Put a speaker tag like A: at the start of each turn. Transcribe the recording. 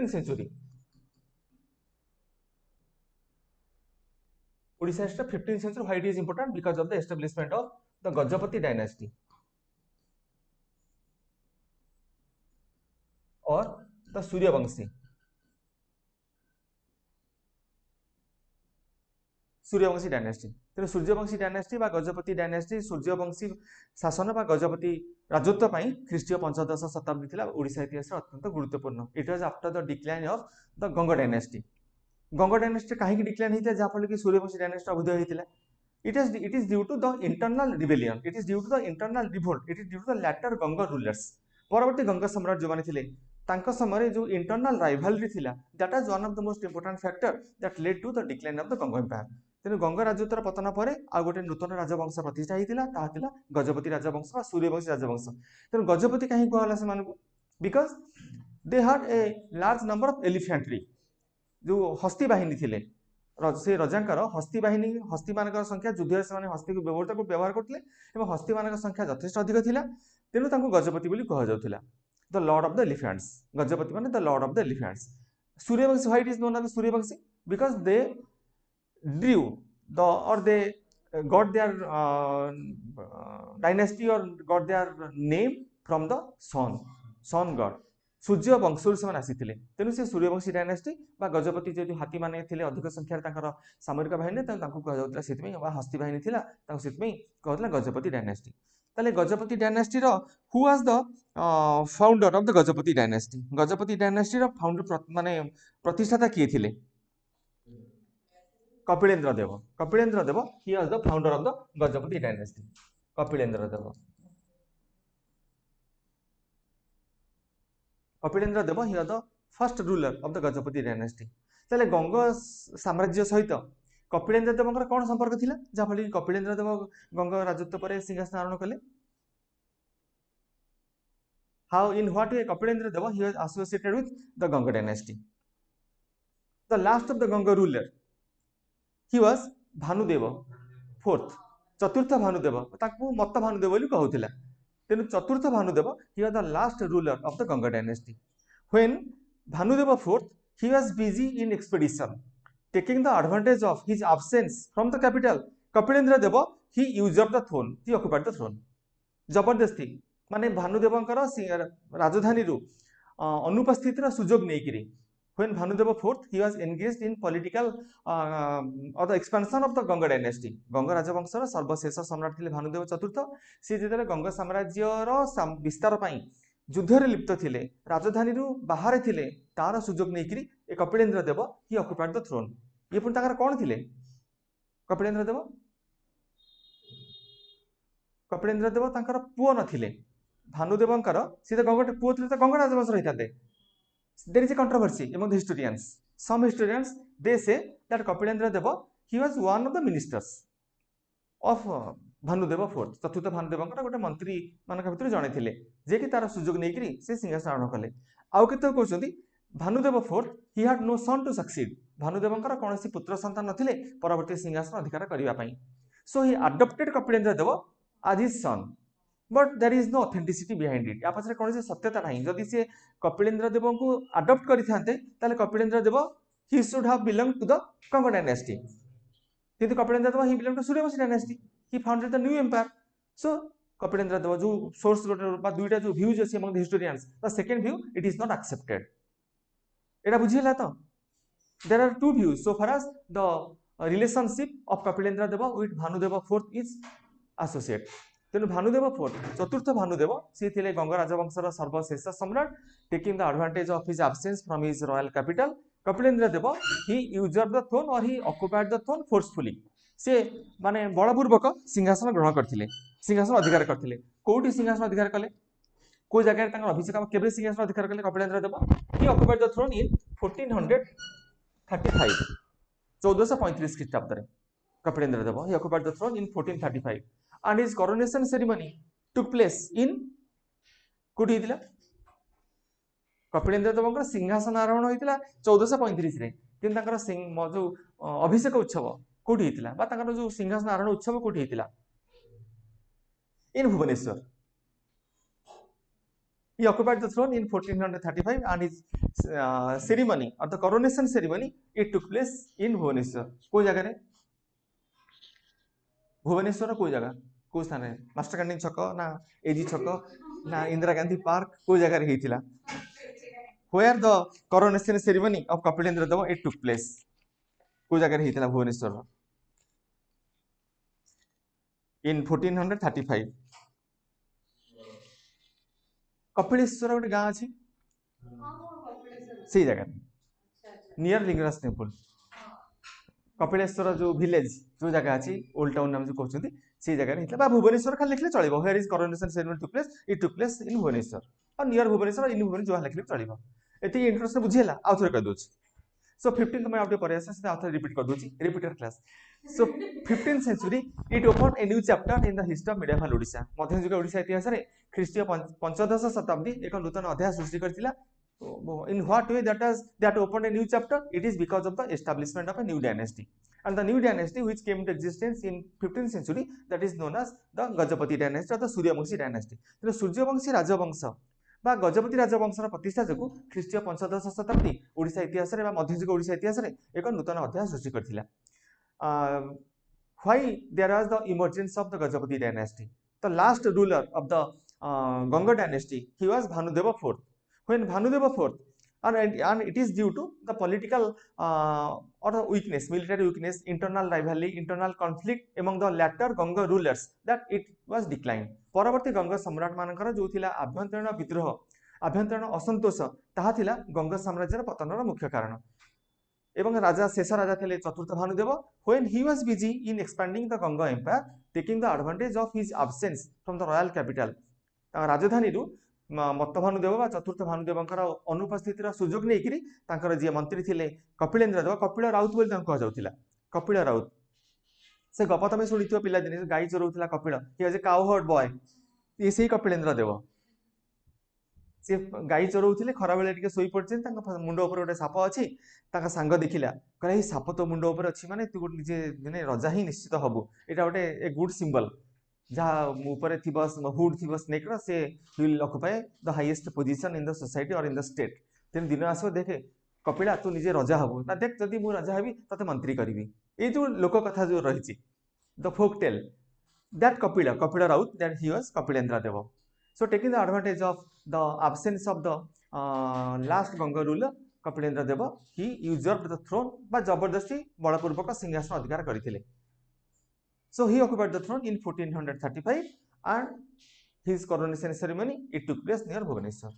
A: 15th century. Odisha history 15th century. Why it is important? Because of the establishment of the Gajapati Dynasty or the Suryavamshi. Suryavanshi dynasty तेणु Suryavanshi dynasty बा Gajapati dynasty Suryavanshi शासन बा गजपति राजत्व पाई ख्रीष्टीय 15th शताब्दी थिला ओडिशा इतिहास अत्यंत गुरुत्वपूर्ण. It was after the decline of the Ganga dynasty. Ganga dynasty कहीं डिक्लाइन होता है जहाँफल कि सूर्यवंशी डायनेस्टी अभ्युदय होता है. It is due to the internal rebellion. It is due to the internal revolt. It is due to the later Ganga rulers. परवर्ती गंगा सम्राट जो माने थिले तांका समय जो इंटरनल राइवलरी थिला that was one of the most important factor that led to the decline of the Ganga empire. तेणु गंगा राजत्वर पतन पर आ गोटे नूतन राजवंश प्रतिष्ठा होता गजपति राजवंश व सूर्यवंशी राजवंश. तेणु गजपति कहीं कहला से because they had a large number of elephantry. जो हस्ती बाहिनी थिले से रजांकर हस्ती बाहिनी हस्ती मान संख्या युद्ध से हस्ती को व्यवहार करते हस्ती मान संख्या यथेष अधिक थिला. तेणु तांको गजपति बोली कह जाउथिला the lord of the elephants. Gajapati माने the lord of the elephants. Suryavanshi why it is known as Suryavanshi because they drew or they got their dynasty or got their name from the sun god. सूर्य वंश से आसी तेणु से Suryavanshi dynasty बा गजपति जो हाथी माने थिले अधिक संख्यार तांकर सामरिक बाहिनी कहला से हस्ती बाहिनी थिला कहला गजपति डायनेस्टी. ताले गजपति डायनेस्टी रो who was the founder of the Gajapati dynasty. Gajapati dynasty रो फाउंडर माने प्रतिष्ठाता किए थिले कपिलेन्द्र देव. कपिलेन्द्र देव he was the founder of the Gajapati dynasty. Kapilendra Dev he was the first ruler of the Gajapati dynasty. ताले गंगा साम्राज्य सहित कपिलेन्द्र देवंकर कौन संपर्क थिला जहाँफल कि कपिलेन्द्र देव गंगा राजत्व पर सिंहासन आरोहण कले. How in what way Kapilendra Dev he was associated with the Ganga dynasty. The last of the Ganga ruler he was Bhanudeva fourth. चतुर्थ भानुदेव ताकू मत भानुदेव बोली कहूथिला. तेनु चतुर्थ Bhanudeva he was the last ruler of the Ganga dynasty. When Bhanudeva fourth he was busy in expedition taking the advantage of his absence from the capital. Kapilendra Deva he usurped the throne. He occupied the throne. जबरदस्ती माने भानुदेवंकर राजधानी रु अनुपस्थित सुजोग नहीं. When Bhanudeva IV he was engaged in political or the expansion of the Ganga dynasty. Ganga राजवंशर सर्वशेष सम्राट थिले भानुदेव चतुर्थ. से जेतेले गंगा साम्राज्यर विस्तार पई युद्ध रे लिप्त थिले राजधानी रु बाहर थिले तार सुजोग नेकरी ए कपिलेन्द्र देव ही ऑक्युपाइड द थ्रोन. ये पुन ताकर कोन थिले कपिलेन्द्र देव. कपिलेन्द्र देव ताकर पुओ नथिले. भानुदेवंकर से गंगा पुओ थिले त गंगा राजवंश रहिताते. There is a controversy among the historians. Some historians they say that Kapilendra Deva he was one of the ministers of Bhanudeva IV. चतुर्थ भानुदेवंकर गोटे मंत्री मानक भितर जणे थिले जे कि तार सुजोग नै करी से सिंहासन आरोहण कले. आउ केते कहउछथि Bhanudeva IV he had no son to succeed. भानुदेवंकर कोनोसी पुत्र संतान नथिले परवर्ती सिंहासन अधिकार करिवा पई. So he adopted Kapilendra Deva as his son. But there is no authenticity behind it. या पछरे कोन से सत्यता नाही. जदि से कपिलेन्द्र देव को अडॉप्ट करिथांते ताले कपिलेन्द्र देव he should have belong to the Ganga dynasty. किंतु कपिलेन्द्र देव he belong to Suryavanshi dynasty. He founded the new empire. So Kapilendra Dev जो सोर्स बा दुईटा जो व्यूज अछि among the historians the second view it is not accepted. एटा बुझिला त there are two views so far as the relationship of Kapilendra Dev with Bhanudev IV is associate. तेणु Bhanudev IV चतुर्थ भानुदेव सी थिले गंगा राजवंशर सर्वशेष सम्राट taking the advantage of his absence from his royal capital. Kapilendra Dev he usurped the throne और he occupied the throne forcefully. से माने बलपूर्वक सिंहासन ग्रहण करथिले सिंहासन अधिकार करथिले. कोठी सिंहासन अधिकार कले को जगह तांकर अभिषेक केबे सिंहासन अधिकार कले कपिलेन्द्र देव. He occupied the throne in 1435 1435 ख्रीष्टाब्द रे. कपिलेन्द्र देव he occupied the throne in 1435 and his coronation ceremony took place in कोठी हितला कपिलेन्द्र देवंकर सिंहासन आरोहण होइतिला 1435 रे. किन तांकर जो अभिषेक उत्सव कोठी हितला बा तांकर जो सिंहासन आरोहण उत्सव कोठी हितला इन Bhubaneswar. He occupied the throne in 1435 and his ceremony or the coronation ceremony it took place in Bhubaneswar. कोई जगह रे भुवनेश्वर कोई जगह को स्थान रे मास्टर कैंटीन छक ना एजी छक ना इंदिरा गांधी पार्क कोई जगह रे हेतिला where the coronation ceremony of Kapilendra Deva it took place कोई जगह रे हेतिला भुवनेश्वर in 1435 कपिलेश्वर गोटे गाँ अच्छी से जगह नियर लिंगराज टेम्पल कपिलेश्वर जो विलेज जो जगह अच्छी ओल्ड टाउन नाम जो कहते से जगह बा भुवनेश्वर खाली लिखले चलिबो here is coronation ceremony took place it took place in Bhubaneswar और नियर भुवनेश्वर इन भुवनेश्वर जो लिखले चलिबो एति इंटरेस्ट बुझेला आ थोर कर दोछ सो 15th में आपटे परियास से आथर रिपीट कर दोछि repeated class so 15th century it open a new chapter in the history of medieval Odisha मध्ययुग ओडिशा इतिहास रे ख्रीष्टीय पंचदश शताब्दी एक नूतन अध्याय सृष्टि करथिला in what way that opened a new chapter it is because of the establishment of a new dynasty and the new dynasty which came into existence in 15th century that is known as the Gajapati Dynasty or the Suryavamshi Dynasty तो सूर्यवंशी राजवंश बा गजपति राजवंशर प्रतिष्ठा जोगु ख्रीष्टीय पंचदश शताब्दी ओडिशा इतिहास रे बा मध्ययुग ओडिशा इतिहास रे एक नूतन अध्याय सृष्टि करथिला why there was the emergence of the Gajapati Dynasty the last ruler of the Ganga dynasty he was Bhanudeva IV when Bhanudeva IV and it is due to the political or the weakness military weakness internal rivalry internal conflict among the latter Ganga rulers that it was declined परवर्ती गंगा सम्राट मानकर जो थिला आभ्यंतरीण विद्रोह आभ्यंतरीण असंतोष ताहा थिला गंगा साम्राज्यर पतनर मुख्य कारण एवं राजा शेष राजा थिले चतुर्थ Bhanudeva when he was busy in expanding the Ganga empire taking the advantage of his absence from the royal capital राजधानी रु मत्त भानुदेव बा चतुर्थ भानुदेवंकर अनुपस्थितिर सुजोग नेकिरी तांकर जे मंत्री थिले कपिलेंद्र देव कपिल राउत बोली तांको कहा जाउतिला कपिल राउत से गप तमे सुनिथियो पिला दिने गाई चरौतिला Kapil he was a cow herd boy ये सेही कपिलेंद्र देव से गाई चरौथिले खरा बेले टिके सोई पड़छन तांका मुंड ऊपर गोटे साप अछि तांका सांग देखिला कहला ही साप तो मुंड ऊपर अछि माने तू निजे दिने राजा ही निश्चित हबु एटा गोटे ए गुड सिंबल जहाँ ऊपर थी हुड थी स्नेक से will occupy the highest position in the society और इन द स्टेट तेन दिन आसो देखे कपिला तू निजे राजा हबु ना देख जदि मु राजा हेबी तते मंत्री करबी ए जो लोक कथा जो रहिछि the folk tale that Kapil Raut that he was Kapilendra Dev so taking the advantage of the absence of the last Ganga ruler Kapilendra Dev he usurped the throne बा जबरदस्ती बलपूर्वक सिंहासन अधिकार करथिले So he occupied the throne in 1435 and his coronation ceremony it took place near Bhubaneswar.